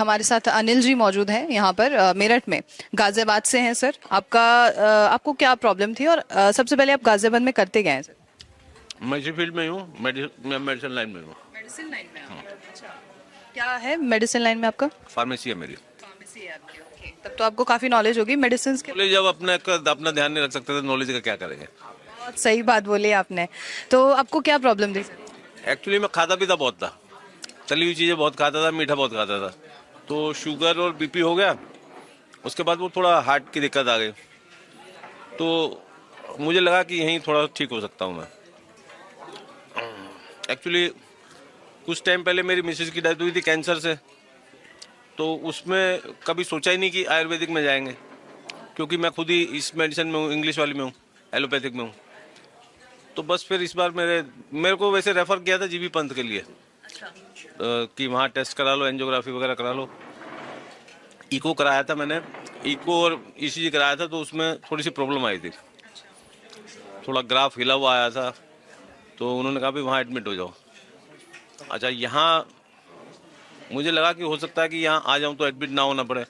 हमारे साथ अनिल जी मौजूद हैं यहाँ पर मेरठ में, गाजियाबाद से हैं सर। आपको क्या प्रॉब्लम थी और सबसे पहले आप गाजियाबाद में करते क्या हैं सर? मैं इसी फील्ड में हूँ, मैं मेडिसिन लाइन में हूँ। मेडिसिन लाइन में आप? अच्छा, क्या है मेडिसिन लाइन में आपका? फार्मेसी है मेरी। फार्मेसी है आपकी, ओके। तब तो आपको काफी नॉलेज होगी मेडिसिन के। नॉलेज जब अपना ध्यान नहीं रख सकते तो नॉलेज का क्या करेंगे। बहुत सही बात बोली आपने। तो आपको क्या प्रॉब्लम थी सर? एक्चुअली मैं खाता पीता बहुत था, तली हुई चीज़ें बहुत खाता था, मीठा बहुत खाता था, तो शुगर और बीपी हो गया। उसके बाद वो थोड़ा हार्ट की दिक्कत आ गई, तो मुझे लगा कि यहीं थोड़ा ठीक हो सकता हूँ मैं। एक्चुअली कुछ टाइम पहले मेरी मिसेज की डेथ हुई थी कैंसर से, तो उसमें कभी सोचा ही नहीं कि आयुर्वेदिक में जाएंगे, क्योंकि मैं खुद ही इस मेडिसिन में हूँ, इंग्लिश वाली में हूँ, एलोपैथिक में हूँ। तो बस फिर इस बार मेरे को वैसे रेफर किया था जीबी पंत के लिए। कि वहाँ टेस्ट करा लो, एंजियोग्राफी वगैरह करा लो। इको कराया था मैंने, इको और ईसीजी कराया था, तो उसमें थोड़ी सी प्रॉब्लम आई थी, थोड़ा ग्राफ हिला हुआ आया था, तो उन्होंने कहा भी वहाँ एडमिट हो जाओ। अच्छा, यहाँ मुझे लगा कि हो सकता है कि यहाँ आ जाऊँ तो एडमिट ना होना पड़े,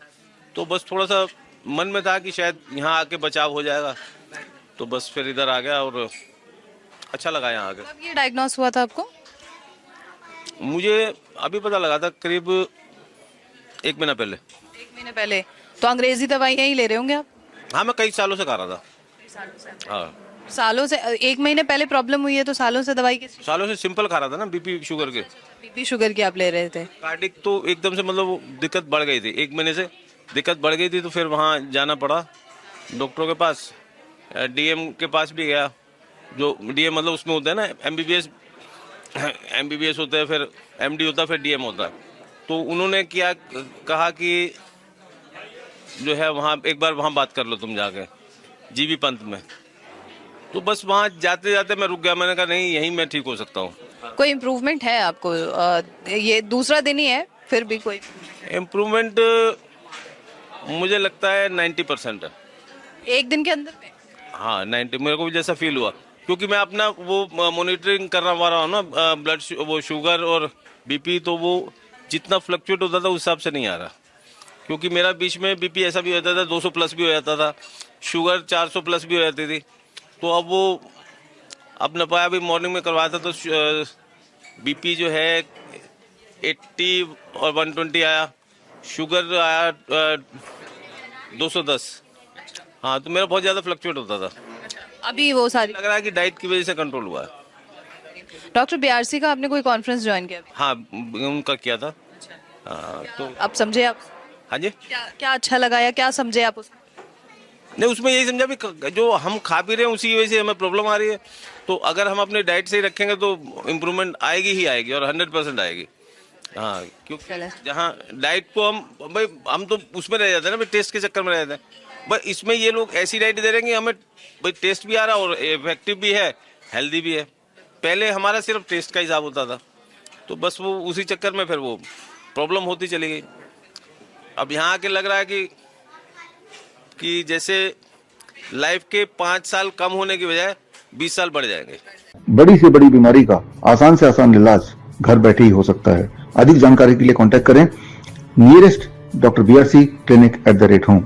तो बस थोड़ा सा मन में था कि शायद यहाँ आके बचाव हो जाएगा, तो बस फिर इधर आ गया और अच्छा लगा यहाँ आके। कब ये डायग्नोस हुआ था आपको? मुझे अभी पता लगा था, करीब 1 महीना पहले। 1 महीने पहले? तो अंग्रेजी दवाइयाँ ही ले रहे होंगे आप? हाँ, मैं कई सालों से खा रहा था। हाँ, सालों से? 1 महीने पहले प्रॉब्लम हुई है तो सालों से दवाई किस? सालों से सिंपल खा रहा था ना, बीपी शुगर के। बीपी शुगर की आप ले रहे थे? कार्डिक तो एकदम से मतलब वो दिक्कत बढ़ गई थी, 1 महीने से दिक्कत बढ़ गई थी, तो फिर वहाँ जाना पड़ा डॉक्टरों के पास। डीएम के पास भी गया, जो डीएम मतलब उसमें होता है ना, एमबीबीएस होता है, फिर एमडी होता है, फिर डीएम होता है। तो उन्होंने कहा कि जो है वहाँ एक बार वहाँ बात कर लो तुम जाके जीबी पंत में। तो बस वहाँ जाते जाते मैं रुक गया, मैंने कहा नहीं, यहीं मैं ठीक हो सकता हूँ। कोई इम्प्रूवमेंट है आपको? ये दूसरा दिन ही है, फिर भी कोई इम्प्रूवमेंट मुझे लगता है 90% है। एक दिन के अंदर में? हाँ, 90 मेरे को भी जैसा फील हुआ, क्योंकि मैं अपना वो मॉनिटरिंग कर रहा हूँ ना, ब्लड वो शुगर और बीपी, तो वो जितना फ्लक्चुएट होता था उस हिसाब से नहीं आ रहा। क्योंकि मेरा बीच में बीपी ऐसा भी होता था 200 प्लस भी हो जाता था, शुगर 400 प्लस भी हो जाती थी। तो अब वो अब न पाया, अभी मॉर्निंग में करवाया था तो बीपी जो है 80 और 120 आया, शुगर आया 210। हाँ, तो मेरा बहुत ज़्यादा फ्लक्चुएट होता था। अभी वो सारी लग रहा है कि डाइट की वजह से कंट्रोल हुआ है। डॉक्टर बीआरसी का आपने कोई कॉन्फ्रेंस ज्वाइन किया? हाँ, उनका किया था। हाँ, तो आप समझे? आप हाँ जी, क्या क्या अच्छा लगा या क्या समझे आप उसमें? नहीं, उसमें यही समझा भी जो हम खा पी रहे हैं उसी वजह से हमें प्रॉब्लम आ रही है, तो अगर हम अपनी डाइट सही रखेंगे तो इम्प्रूवमेंट आएगी ही आएगी, और 100% आएगी। हाँ, क्योंकि जहाँ डाइट को हम तो उसमें रह जाते हैं ना, टेस्ट के चक्कर में रह जाते हैं। बस इसमें ये लोग ऐसी डाइट दे रहे हैं कि हमें भाई टेस्ट भी आ रहा और इफेक्टिव भी है, हेल्दी भी है। पहले हमारा सिर्फ टेस्ट का हिसाब होता था, तो बस वो उसी चक्कर में फिर वो प्रॉब्लम होती चली गई। अब यहाँ आके लग रहा है कि जैसे लाइफ के 5 साल कम होने की बजाय 20 साल बढ़ जाएंगे। बड़ी से बड़ी बीमारी का आसान से आसान इलाज घर बैठे ही हो सकता है। अधिक जानकारी के लिए कांटेक्ट करें nearest doctor BRC clinic @home।